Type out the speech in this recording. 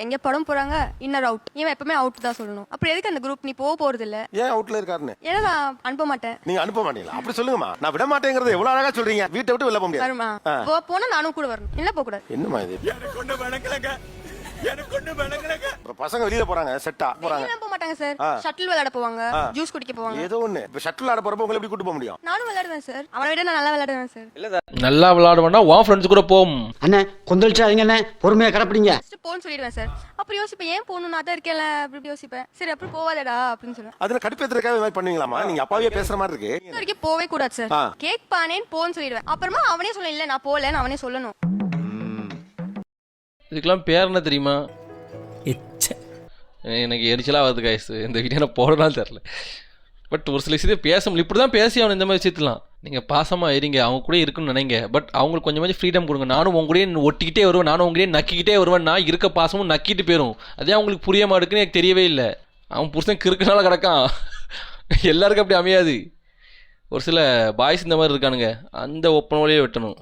எங்க படம் போறாங்க இன்னர் அவுட், இவன் எப்பவுமே அவுட் தான் சொல்லணும். அப்புறம் எதுக்கு அந்த குரூப் நீ போறது இல்ல? ஏன் அவுட்ல இருக்காருன்னு ஏன்னா நான் அனுப்ப மாட்டேன். நீங்க அனுப்ப மாட்டீங்களா? அப்படி சொல்லுங்கம்மா. நான் விட மாட்டேங்கிறது எவ்வளவு அழகா சொல்றீங்க. வீட்டை விட்டு வெளில போக முடியாது. வருமா? போனா நானும் கூட வரணும், இல்ல போக கூடாது. என்னம்மா இது? அப்புறம் பசங்க வெளியில போறாங்க, செட்டா போறாங்க. வெளியில போக மாட்டாங்க சார். ஷட்டில் விளையாட போவாங்க, ஜூஸ் குடிக்க போவாங்க. ஏதோ ஒண்ணு. இப்ப ஷட்டில் ஆட போறப்ப உங்களை எப்படி கூட்டு போக முடியும்? நானும் விளையாடுவேன் சார். அவனை விட நான் நல்லா விளையாடுவேன் சார். நல்லா விளையாடுவேன்னா உன் ஃப்ரெண்ட்ஸ் கூட போகும். அண்ணே கொந்தளிச்சாதீங்க அண்ணே, பொறுமையா கடப்பிடிங்க. ஃபர்ஸ்ட் போன்னு சொல்லிடுவேன் சார். அப்புறம் யோசிப்பேன் ஏன் போகணும், நான் தான் இருக்கேன்ல அப்படி யோசிப்பேன். சரி அப்புறம் போவாதடா அப்படின்னு சொல்லுவேன். அதுல கடுப்பேத்துறதுக்காக இந்த மாதிரி பண்ணுவீங்களாமா? நீங்க அப்பாவே பேசுற மாதிரி இருக்கு. இது வரைக்கும் போவே கூடாது சார். கேக் பானேன்னு போன்னு சொல்லிடுவேன். அப்புறமா அவனே சொல்ல இல்ல நான் போகலன்னு அவனே சொல்லணும். இதுக்கெல்லாம் பேர் என்ன தெரியுமா? எனக்கு எரிச்சலாக வருது கைஸ். இந்த வீடியோ நான் போடலாம் தெரில. பட் ஒரு சில விஷயத்தை பேச முடியல. இப்படி தான் பேசி அவனை இந்த மாதிரி விஷயத்துலாம். நீங்கள் பாசமாக இருங்க, அவங்க கூட இருக்குன்னு நினைங்க. பட் அவங்களுக்கு கொஞ்சம் ஃப்ரீடம் கொடுங்க. நானும் உங்களையே ஒட்டிக்கிட்டே வருவேன், நானும் உங்களையே நக்கிக்கிட்டே வருவேன். நான் இருக்க பாசமும் நக்கிட்டு போயிடும். அதே அவங்களுக்கு புரிய மாட்டேங்குன்னு எனக்கு தெரியவே இல்லை. அவன் புருஷன் கிறுக்குனால கிடக்கான். எல்லாருக்கும் அப்படி அமையாது. ஒரு சில பாய்ஸ் இந்த மாதிரி இருக்கானுங்க. அந்த ஒப்பன வழியே வெட்டணும்.